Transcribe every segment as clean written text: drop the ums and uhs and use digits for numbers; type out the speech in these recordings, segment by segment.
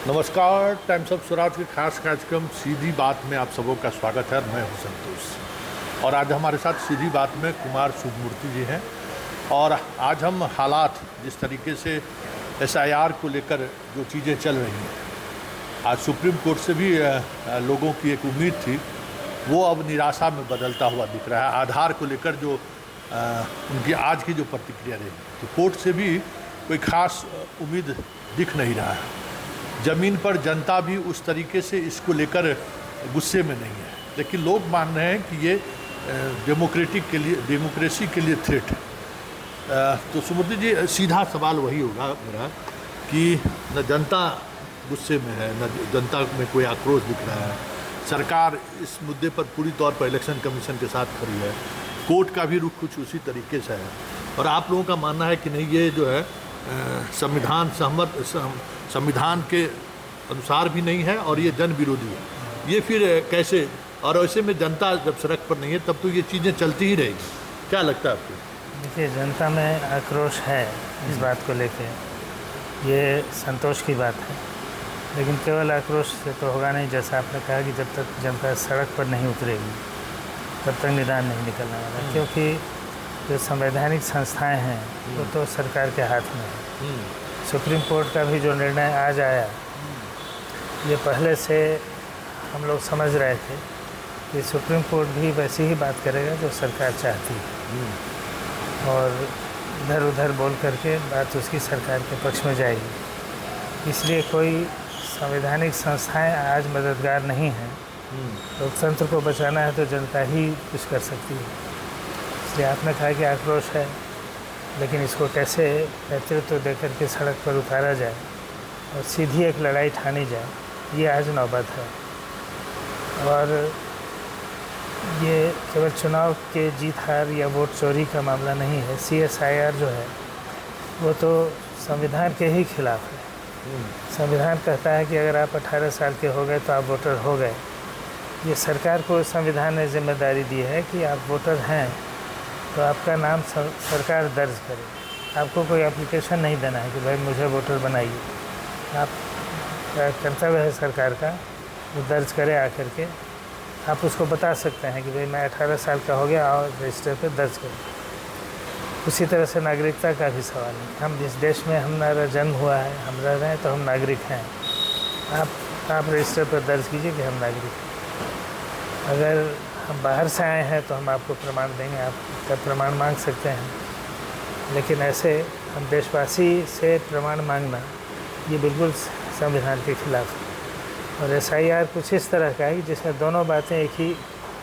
नमस्कार। Times of Swaraj के खास कार्यक्रम सीधी बात में आप सबों का स्वागत है। मैं हूं संतोष और आज हमारे साथ सीधी बात में कुमार शुभमूर्ति जी हैं। और आज हम हालात जिस तरीके से एसआईआर को लेकर जो चीज़ें चल रही हैं, आज सुप्रीम कोर्ट से भी लोगों की एक उम्मीद थी, वो अब निराशा में बदलता हुआ दिख रहा है। आधार को लेकर जो उनकी आज की जो प्रतिक्रिया रही, तो कोर्ट से भी कोई खास उम्मीद दिख नहीं रहा है। ज़मीन पर जनता भी उस तरीके से इसको लेकर गुस्से में नहीं है, लेकिन लोग मान रहे हैं कि ये डेमोक्रेसी के लिए थ्रेट है। तो सुमूर्ति जी, सीधा सवाल वही होगा मेरा कि न जनता गुस्से में है, न जनता में कोई आक्रोश दिख रहा है। सरकार इस मुद्दे पर पूरी तौर पर इलेक्शन कमीशन के साथ खड़ी है। कोर्ट का भी रुख कुछ उसी तरीके से है और आप लोगों का मानना है कि नहीं, ये जो है संविधान के अनुसार भी नहीं है और ये जन विरोधी है। ये फिर कैसे? और ऐसे में जनता जब सड़क पर नहीं है तब तो ये चीज़ें चलती ही रहेगी। क्या लगता है आपको? देखिए, जनता में आक्रोश है इस बात को लेके, ये संतोष की बात है, लेकिन केवल आक्रोश से तो होगा नहीं। जैसा आपने कहा कि जब तक जनता सड़क पर नहीं उतरेगी तब तक निदान नहीं निकलने वाला, क्योंकि जो संवैधानिक संस्थाएं हैं वो तो सरकार के हाथ में है। सुप्रीम कोर्ट का भी जो निर्णय आज आया, ये पहले से हम लोग समझ रहे थे कि सुप्रीम कोर्ट भी वैसी ही बात करेगा जो सरकार चाहती है और इधर उधर बोल करके बात उसकी सरकार के पक्ष में जाएगी। इसलिए कोई संवैधानिक संस्थाएं आज मददगार नहीं हैं। लोकतंत्र को बचाना है तो जनता ही कुछ कर सकती है। इसलिए आपने कहा कि आक्रोश है, लेकिन इसको कैसे नेतृत्व देकर के सड़क पर उतारा जाए और सीधी एक लड़ाई ठानी जाए, ये आज नौबत है। और ये केवल चुनाव के जीत हार या वोट चोरी का मामला नहीं है। CSIR जो है वो तो संविधान के ही खिलाफ है। संविधान कहता है कि अगर आप 18 साल के हो गए तो आप वोटर हो गए। ये सरकार को संविधान ने जिम्मेदारी दी है कि आप वोटर हैं तो आपका नाम सरकार दर्ज करे। आपको कोई एप्लीकेशन नहीं देना है कि भाई मुझे वोटर बनाइए। आप कर्तव्य है सरकार का, वो दर्ज करे आकर के। आप उसको बता सकते हैं कि भाई मैं 18 साल का हो गया और रजिस्टर पे दर्ज करें। उसी तरह से नागरिकता का भी सवाल है। हम जिस देश में हमारा जन्म हुआ है, हम रह रहे हैं, तो हम नागरिक हैं। आप रजिस्टर पर दर्ज कीजिए कि हम नागरिक हैं। अगर हम बाहर से आए हैं तो हम आपको प्रमाण देंगे, आपका प्रमाण मांग सकते हैं, लेकिन ऐसे हम देशवासी से प्रमाण मांगना ये बिल्कुल संविधान के खिलाफ है। और SIR कुछ इस तरह का है जिसमें दोनों बातें एक ही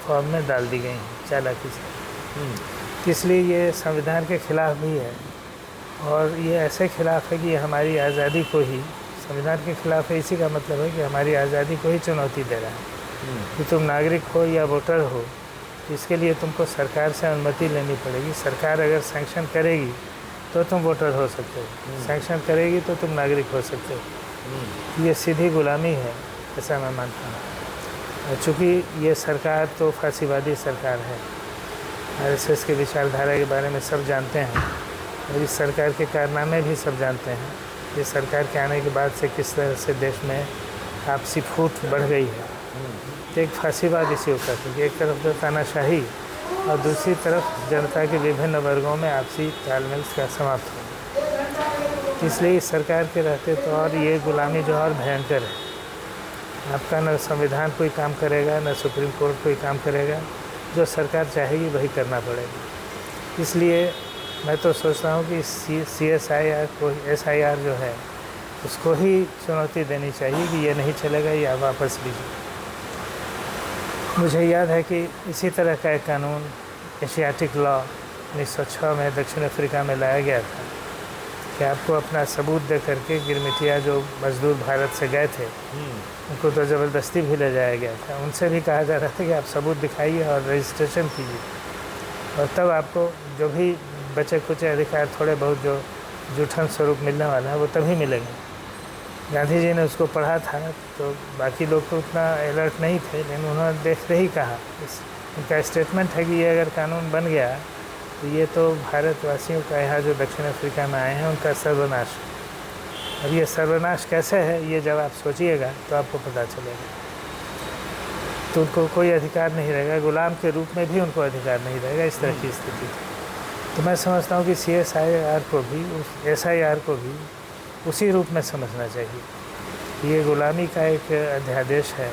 फॉर्म में डाल दी गई हैं चालाकी से। इसलिए ये संविधान के खिलाफ भी है और ये ऐसे खिलाफ है कि हमारी आज़ादी को ही, संविधान के खिलाफ है इसी का मतलब है कि हमारी आज़ादी को ही चुनौती दे रहा है कि तुम नागरिक हो या वोटर हो, इसके लिए तुमको सरकार से अनुमति लेनी पड़ेगी। सरकार अगर सैंक्शन करेगी तो तुम वोटर हो सकते हो, सैंक्शन करेगी तो तुम नागरिक हो सकते हो। ये सीधी गुलामी है, ऐसा मैं मानता हूँ। चूँकि ये सरकार तो फांसीवादी सरकार है, RSS के विचारधारा के बारे में सब जानते हैं और इस सरकार के कारनामे भी सब जानते हैं। ये सरकार के आने के बाद से किस तरह से देश में आपसी फूट बढ़ गई है। एक फांसीवाद इसी होता है कि एक तरफ तो तानाशाही और दूसरी तरफ जनता के विभिन्न वर्गों में आपसी तालमेल का समाप्त हो। इसलिए इस सरकार के रहते तो और ये गुलामी जो और भयंकर है। आपका न संविधान कोई काम करेगा, न सुप्रीम कोर्ट कोई काम करेगा। जो सरकार चाहेगी वही करना पड़ेगा। इसलिए मैं तो सोचता हूँ कि CSIR को, SIR जो है उसको ही चुनौती देनी चाहिए कि ये नहीं चलेगा, या वापस लीजिए। मुझे याद है कि इसी तरह का एक कानून, एशियाटिक लॉ, 1906 में दक्षिण अफ्रीका में लाया गया था कि आपको अपना सबूत दे करके गिरमिटिया जो मजदूर भारत से गए थे उनको तो ज़बरदस्ती भी ले जाया गया था। उनसे भी कहा जा रहा था कि आप सबूत दिखाइए और रजिस्ट्रेशन कीजिए और तब आपको जो भी बचे कुचे अधिकार थोड़े बहुत जो जूठन स्वरूप मिलने वाला है वो तभी मिलेंगे। गांधी जी ने उसको पढ़ा था तो बाकी लोग तो उतना अलर्ट नहीं थे, लेकिन उन्होंने देखते ही कहा, उनका स्टेटमेंट है कि ये अगर कानून बन गया तो ये तो भारतवासियों का, यहाँ जो दक्षिण अफ्रीका में आए हैं, उनका सर्वनाश। अब ये सर्वनाश कैसे है, ये जब आप सोचिएगा तो आपको पता चलेगा। तो उनको कोई अधिकार नहीं रहेगा, गुलाम के रूप में भी उनको अधिकार नहीं रहेगा, इस तरह की स्थिति थी। तो मैं समझता हूँ कि CSIR को भी, SIR को भी उसी रूप में समझना चाहिए। ये गुलामी का एक अध्यादेश है।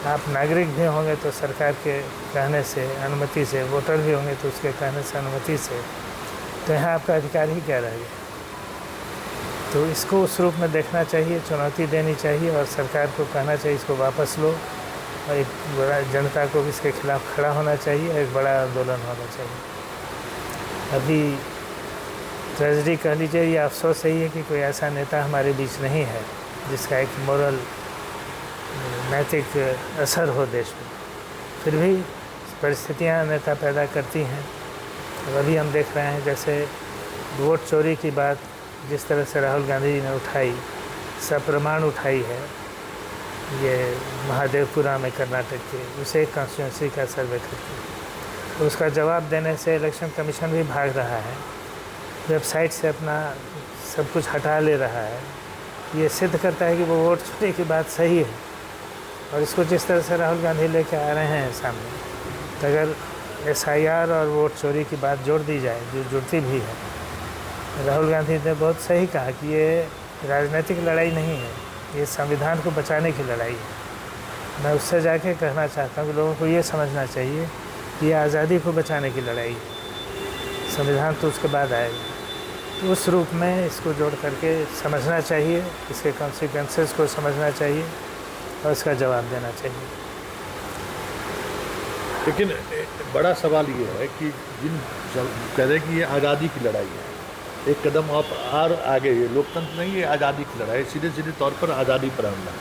आप नागरिक भी होंगे तो सरकार के कहने से, अनुमति से, वोटर भी होंगे तो उसके कहने से, अनुमति से, तो यहाँ आपका अधिकार ही क्या रह गया। तो इसको उस रूप में देखना चाहिए, चुनौती देनी चाहिए और सरकार को कहना चाहिए इसको वापस लो, और एक बड़ा जनता को भी इसके खिलाफ खड़ा होना चाहिए, एक बड़ा आंदोलन होना चाहिए। अभी ट्रेजेडी कह लीजिए या अफसोस यही है कि कोई ऐसा नेता हमारे बीच नहीं है जिसका एक मोरल, नैतिक असर हो देश में। फिर भी परिस्थितियाँ नेता पैदा करती हैं। अब अभी हम देख रहे हैं जैसे वोट चोरी की बात जिस तरह से राहुल गांधी जी ने उठाई, सप्रमाण उठाई है, ये महादेवपुरा में कर्नाटक के उसे कॉन्स्टिट्यूंसी का सर्वे करके, उसका जवाब देने से इलेक्शन कमीशन भी भाग रहा है, वेबसाइट से अपना सब कुछ हटा ले रहा है। ये सिद्ध करता है कि वो वोट चोरी की बात सही है। और इसको जिस तरह से राहुल गांधी लेके आ रहे हैं सामने, तो अगर SIR और वोट चोरी की बात जोड़ दी जाए, जो जुड़ती भी है, राहुल गांधी ने बहुत सही कहा कि ये राजनीतिक लड़ाई नहीं है, ये संविधान को बचाने की लड़ाई है। मैं उससे जाके कहना चाहता हूँ कि लोगों को ये समझना चाहिए कि ये आज़ादी को बचाने की लड़ाई है, संविधान तो उसके बाद आएगा। तो उस रूप में इसको जोड़ करके समझना चाहिए, इसके कॉन्सिक्वेंसेस को समझना चाहिए और इसका जवाब देना चाहिए। लेकिन बड़ा सवाल ये है कि जिन कह रहे हैं कि ये आज़ादी की लड़ाई है, एक कदम आप और आगे, ये लोकतंत्र नहीं, ये आज़ादी की लड़ाई, सीधे सीधे तौर पर आज़ादी पर हमला है।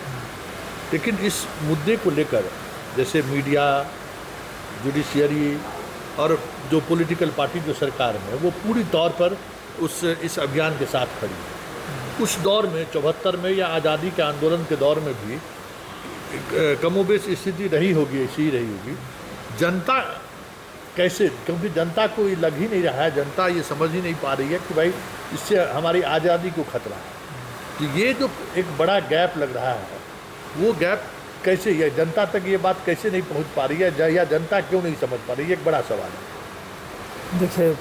लेकिन इस मुद्दे को लेकर जैसे मीडिया, जुडिशियरी और जो पॉलिटिकल पार्टी जो सरकार में, वो पूरी तौर पर इस अभियान के साथ खड़ी है। उस दौर में 74 में या आज़ादी के आंदोलन के दौर में भी कमोबेश स्थिति रही होगी, ऐसी ही रही होगी। जनता कैसे, क्योंकि जनता को ये लग ही नहीं रहा है, जनता ये समझ ही नहीं पा रही है कि भाई इससे हमारी आज़ादी को खतरा है। तो ये जो एक बड़ा गैप लग रहा है, वो गैप कैसे, ये जनता तक ये बात कैसे नहीं पहुंच पा रही है, या जनता क्यों नहीं समझ पा रही है, एक बड़ा सवाल है। देखिए,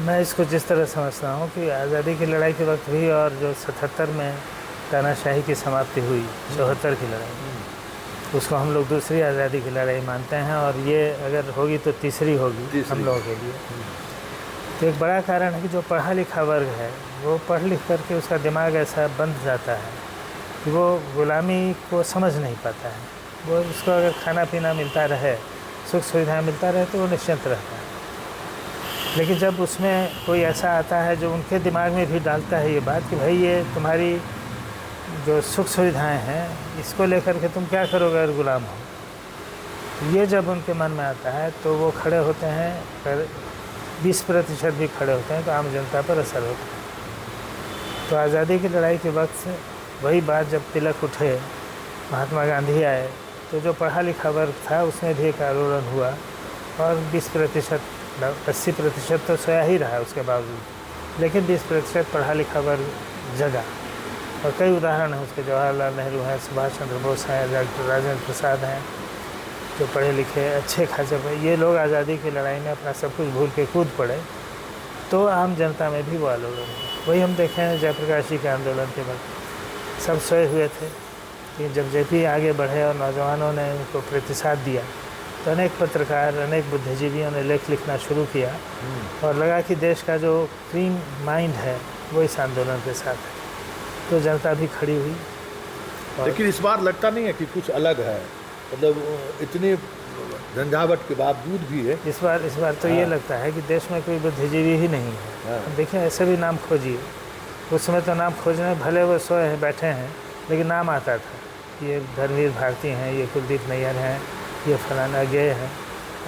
मैं इसको जिस तरह समझता हूँ कि आज़ादी की लड़ाई के वक्त भी और जो 77 में तानाशाही की समाप्ति हुई, 74 की लड़ाई, उसको हम लोग दूसरी आज़ादी की लड़ाई मानते हैं, और ये अगर होगी तो तीसरी होगी हम लोगों के लिए। तो एक बड़ा कारण है कि जो पढ़ा लिखा वर्ग है, वो पढ़ लिख करके उसका दिमाग ऐसा बंध जाता है कि वो गुलामी को समझ नहीं पाता है। वो उसको अगर खाना पीना मिलता रहे, सुख सुविधाएँ मिलता रहे, तो वो निश्चिंत रहता है। लेकिन जब उसमें कोई ऐसा आता है जो उनके दिमाग में भी डालता है ये बात कि भाई ये तुम्हारी जो सुख सुविधाएं हैं, इसको लेकर के तुम क्या करोगे अगर गुलाम हो, ये जब उनके मन में आता है तो वो खड़े होते हैं, अगर 20% भी खड़े होते हैं तो आम जनता पर असर होता है। तो आज़ादी की लड़ाई के वक्त से वही बात, जब तिलक उठे, महात्मा गांधी आए, तो जो पढ़ा लिखा वर्ग था उसमें भी एक आंदोलन हुआ, और 20%, 80% तो सोया ही रहा उसके बावजूद, लेकिन 20% पढ़ा लिखा वर्ग जगा। और कई उदाहरण हैं उसके, जवाहरलाल नेहरू हैं, सुभाष चंद्र बोस हैं, डॉक्टर राजेंद्र प्रसाद हैं, जो पढ़े लिखे अच्छे खासे, ये लोग आज़ादी की लड़ाई में अपना सब कुछ भूल के कूद पड़े। तो आम जनता में भी वो आंदोलन हुआ। वही हम देखे हैं जयप्रकाश जी के आंदोलन के वक्त, सब सोए हुए थे, कि जब JP आगे बढ़े और नौजवानों ने उनको प्रतिसाद दिया, तो अनेक पत्रकार, अनेक बुद्धिजीवियों ने लेख लिखना शुरू किया, और लगा कि देश का जो क्लीन माइंड है वो इस आंदोलन के साथ है। तो जनता भी खड़ी हुई। लेकिन इस बार लगता नहीं है कि कुछ अलग है, मतलब इतनी झंझावट के बावजूद भी है इस बार तो ये लगता है कि देश में कोई बुद्धिजीवी ही नहीं है। देखिए, ऐसे भी नाम खोजिए, उस समय तो नाम खोजने भले वो सोए हैं, बैठे हैं, लेकिन नाम आता था, ये धर्मवीर भारती हैं, ये कुलदीप नैयर हैं, ये फलाना गे हैं।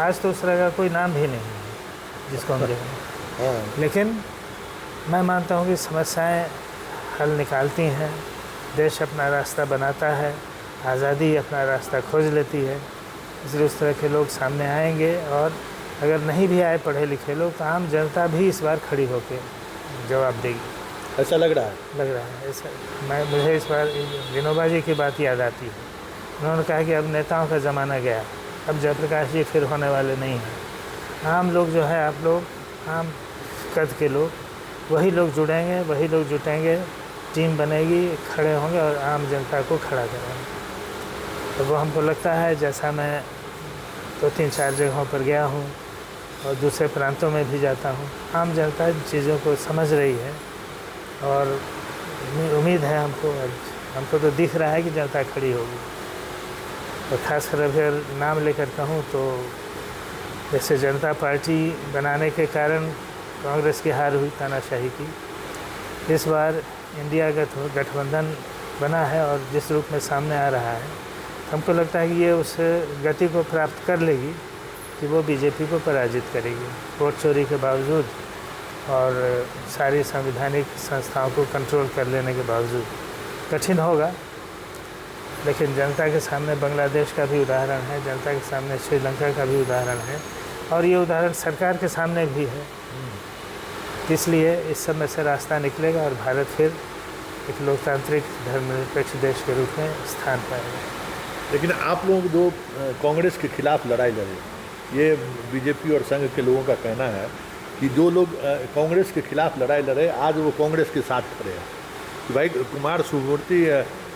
आज तो उस तरह का कोई नाम भी नहीं है जिसको हम देखें। लेकिन मैं मानता हूँ कि समस्याएं हल निकालती हैं, देश अपना रास्ता बनाता है, आज़ादी अपना रास्ता खोज लेती है। इसलिए उस तरह के लोग सामने आएंगे, और अगर नहीं भी आए पढ़े लिखे लोग, तो आम जनता भी इस बार खड़ी होकर जवाब देगी। ऐसा लग रहा है। लग रहा है ऐसा। मुझे इस बार विनोबा जी की बात याद आती है। उन्होंने कहा कि अब नेताओं का ज़माना गया, अब जयप्रकाश जी फिर होने वाले नहीं हैं। आम लोग जो है, आप लोग आम कद के लोग, वही लोग जुड़ेंगे, वही लोग जुटेंगे, टीम बनेगी, खड़े होंगे और आम जनता को खड़ा करेंगे। तो वो हमको लगता है, जैसा मैं 2-3-4 जगहों पर गया हूँ और दूसरे प्रांतों में भी जाता हूँ, आम जनता इन चीज़ों को समझ रही है और उम्मीद है हमको तो दिख रहा है कि जनता खड़ी होगी। और ख़ासकर अगर नाम लेकर कहूँ तो जैसे जनता पार्टी बनाने के कारण कांग्रेस की हार हुई तानाशाही की, इस बार इंडिया गठबंधन बना है और जिस रूप में सामने आ रहा है, हमको लगता है कि ये उस गति को प्राप्त कर लेगी कि वो बीजेपी को पराजित करेगी। वोट चोरी के बावजूद और सारी संवैधानिक संस्थाओं को कंट्रोल कर लेने के बावजूद कठिन होगा, लेकिन जनता के सामने बांग्लादेश का भी उदाहरण है, जनता के सामने श्रीलंका का भी उदाहरण है और ये उदाहरण सरकार के सामने भी है। इसलिए इस सब में से रास्ता निकलेगा और भारत फिर एक लोकतांत्रिक धर्मनिरपेक्ष देश के रूप में स्थान पाएगा। लेकिन आप लोग जो कांग्रेस के खिलाफ लड़ाई लड़े, ये बीजेपी और संघ के लोगों का कहना है कि जो लोग कांग्रेस के खिलाफ लड़ाई लड़े, आज वो कांग्रेस के साथ खड़े हैं। कि भाई कुमार सुब्रमूर्ति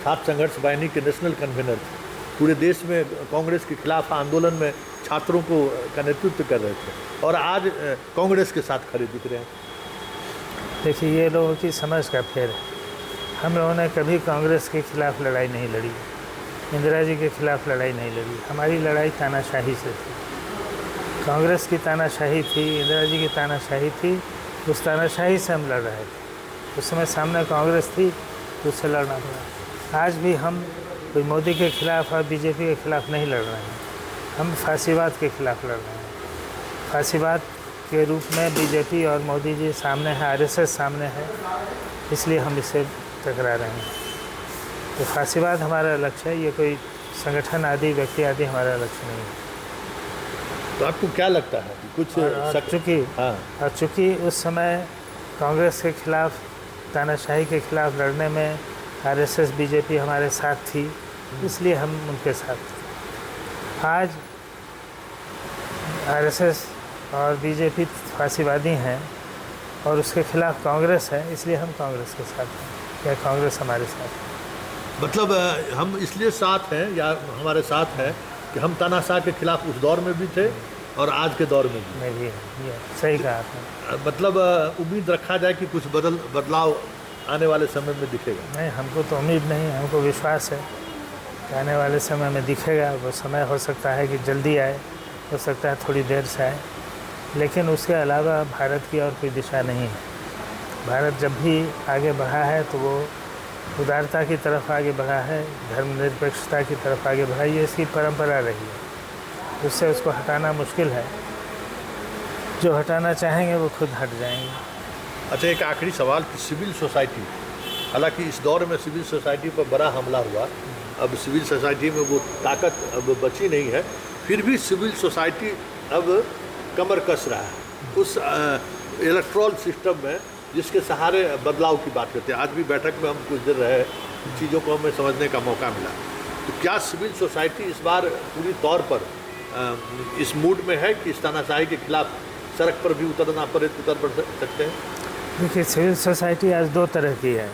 छात्र संघर्ष वाहिनी के नेशनल कन्वीनर थे, पूरे देश में कांग्रेस के खिलाफ आंदोलन में छात्रों का नेतृत्व कर रहे थे और आज कांग्रेस के साथ खड़े दिख रहे हैं। देखिए, ये लोगों की समझ का फेर है। हम लोगों ने कभी कांग्रेस के खिलाफ लड़ाई नहीं लड़ी, इंदिरा जी के खिलाफ लड़ाई नहीं लड़ी। हमारी लड़ाई तानाशाही से थी। कांग्रेस की तानाशाही थी, इंदिरा जी की तानाशाही थी, उस तानाशाही से हम लड़ रहे थे। उस समय सामने कांग्रेस थी, उससे लड़ना पड़ा। आज भी हम कोई मोदी के खिलाफ और बीजेपी के खिलाफ नहीं लड़ रहे हैं, हम फांसीवाद के खिलाफ लड़ रहे हैं। फांसीवाद के रूप में बीजेपी और मोदी जी सामने है, आरएसएस सामने है, इसलिए हम इससे टकरा रहे हैं। तो फांसीवाद हमारा लक्ष्य है, ये कोई संगठन आदि, व्यक्ति आदि हमारा लक्ष्य नहीं है। तो आपको क्या लगता है कि कुछ चूँकि उस समय कांग्रेस के खिलाफ, तानाशाही के खिलाफ लड़ने में आरएसएस बीजेपी हमारे साथ थी, इसलिए हम उनके साथ थे। आज आरएसएस और बीजेपी फांसीवादी हैं और उसके खिलाफ कांग्रेस है, इसलिए हम कांग्रेस के साथ हैं या कांग्रेस हमारे साथ है। मतलब हम इसलिए साथ हैं या हमारे साथ हैं कि हम तानाशाह के खिलाफ उस दौर में भी थे और आज के दौर में भी। सही कहा आपने। मतलब उम्मीद रखा जाए कि कुछ बदलाव आने वाले समय में दिखेगा। नहीं, हमको तो उम्मीद नहीं, हमको विश्वास है कि आने वाले समय में दिखेगा। वो समय हो सकता है कि जल्दी आए, हो सकता है थोड़ी देर से आए, लेकिन उसके अलावा भारत की और कोई दिशा नहीं है। भारत जब भी आगे बढ़ा है तो वो उदारता की तरफ आगे बढ़ा है, धर्मनिरपेक्षता की तरफ आगे बढ़ा, ये इसकी परंपरा रही है। उससे उसको हटाना मुश्किल है। जो हटाना चाहेंगे वो खुद हट जाएंगे। अच्छा, एक आखिरी सवाल कि सिविल सोसाइटी, हालांकि इस दौर में सिविल सोसाइटी पर बड़ा हमला हुआ, अब सिविल सोसाइटी में वो ताकत अब बची नहीं है, फिर भी सिविल सोसाइटी अब कमर कस रहा है उस इलेक्ट्रल सिस्टम में जिसके सहारे बदलाव की बात करते हैं। आज भी बैठक में हम कुछ देर रहे, चीज़ों को हमें समझने का मौका मिला। तो क्या सिविल सोसाइटी इस बार पूरी तौर पर इस मूड में है कि इस तानाशाही के खिलाफ सड़क पर भी उतर पड़ सकते हैं? देखिए, सिविल सोसाइटी आज दो तरह की है।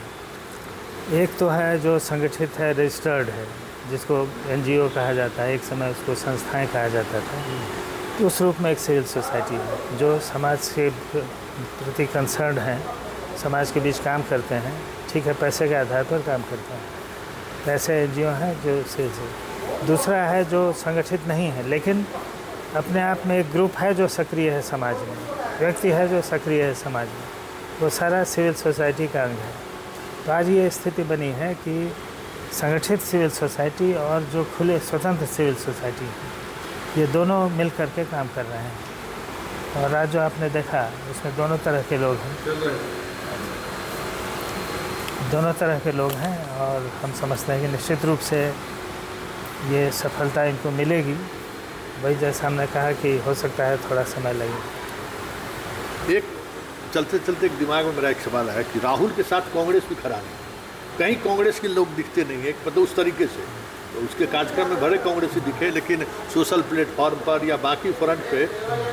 एक तो है जो संगठित है, रजिस्टर्ड है, जिसको एनजीओ कहा जाता है, एक समय उसको संस्थाएं कहा जाता था। उस रूप में एक सिविल सोसाइटी है जो समाज के प्रति कंसर्न हैं, समाज के बीच काम करते हैं। ठीक है, पैसे के आधार पर काम करते हैं, ऐसे एनजीओ हैं जो सिविल। दूसरा है जो संगठित नहीं है, लेकिन अपने आप में एक ग्रुप है जो सक्रिय है समाज में, व्यक्ति है जो सक्रिय है समाज में, वो सारा सिविल सोसाइटी का अंग है। तो आज ये स्थिति बनी है कि संगठित सिविल सोसाइटी और जो खुले स्वतंत्र सिविल सोसाइटी है, ये दोनों मिल कर के काम कर रहे हैं। और आज जो आपने देखा उसमें दोनों तरह के लोग हैं, दोनों तरह के लोग हैं, और हम समझते हैं कि निश्चित रूप से ये सफलता इनको मिलेगी। वही जैसा हमने कहा कि हो सकता है थोड़ा समय लगे। एक चलते चलते एक दिमाग में मेरा एक सवाल है कि राहुल के साथ कांग्रेस भी खड़ा नहीं, कहीं कांग्रेस के लोग दिखते नहीं है मतलब उस तरीके से। तो उसके कार्यक्रम में भले कांग्रेसी दिखे, लेकिन सोशल प्लेटफॉर्म पर या बाकी फ्रंट पे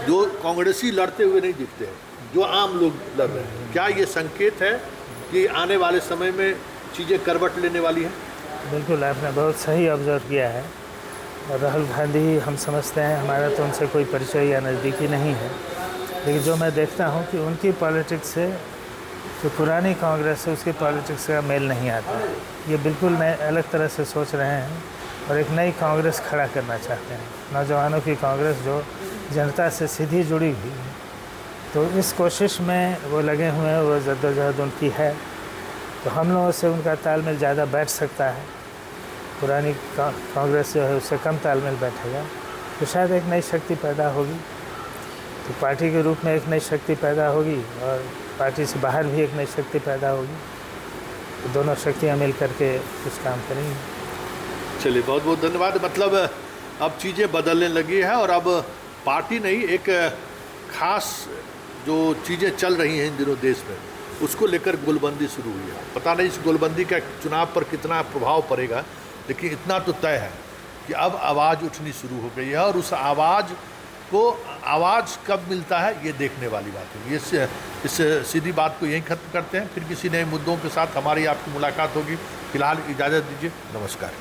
जो कांग्रेसी लड़ते हुए नहीं दिखते हैं, जो आम लोग लड़ रहे हैं। क्या ये संकेत है कि आने वाले समय में चीज़ें करवट लेने वाली हैं? बिल्कुल, आपने बहुत सही ऑब्जर्व किया है। और राहुल गांधी हम समझते हैं, हमारा तो उनसे कोई परिचय या नज़दीकी नहीं है, लेकिन जो मैं देखता हूँ कि उनकी पॉलिटिक्स से जो पुरानी कांग्रेस है उसकी पॉलिटिक्स का मेल नहीं आता। ये बिल्कुल नए अलग तरह से सोच रहे हैं और एक नई कांग्रेस खड़ा करना चाहते हैं, नौजवानों की कांग्रेस जो जनता से सीधी जुड़ी हुई है। तो इस कोशिश में वो लगे हुए हैं, वो जद्दोजहद उनकी है। तो हम लोगों से उनका तालमेल ज़्यादा बैठ सकता है, पुरानी कांग्रेस जो है उससे कम तालमेल बैठेगा। तो शायद एक नई शक्ति पैदा होगी, तो पार्टी के रूप में एक नई शक्ति पैदा होगी और पार्टी से बाहर भी एक नई शक्ति पैदा होगी। तो दोनों शक्तियाँ मिल करके कुछ काम करेंगी। चलिए, बहुत बहुत धन्यवाद। मतलब अब चीज़ें बदलने लगी है और अब पार्टी नहीं, एक खास जो चीज़ें चल रही हैं इन दिनों देश में, उसको लेकर गोलबंदी शुरू हुई है। पता नहीं इस गोलबंदी का चुनाव पर कितना प्रभाव पड़ेगा, लेकिन इतना तो तय है कि अब आवाज़ उठनी शुरू हो गई है और उस आवाज़ को आवाज़ कब मिलता है ये देखने वाली बात है। ये इस सीधी बात को यहीं खत्म करते हैं, फिर किसी नए मुद्दों के साथ हमारी आपकी मुलाकात होगी। फिलहाल इजाज़त दीजिए, नमस्कार।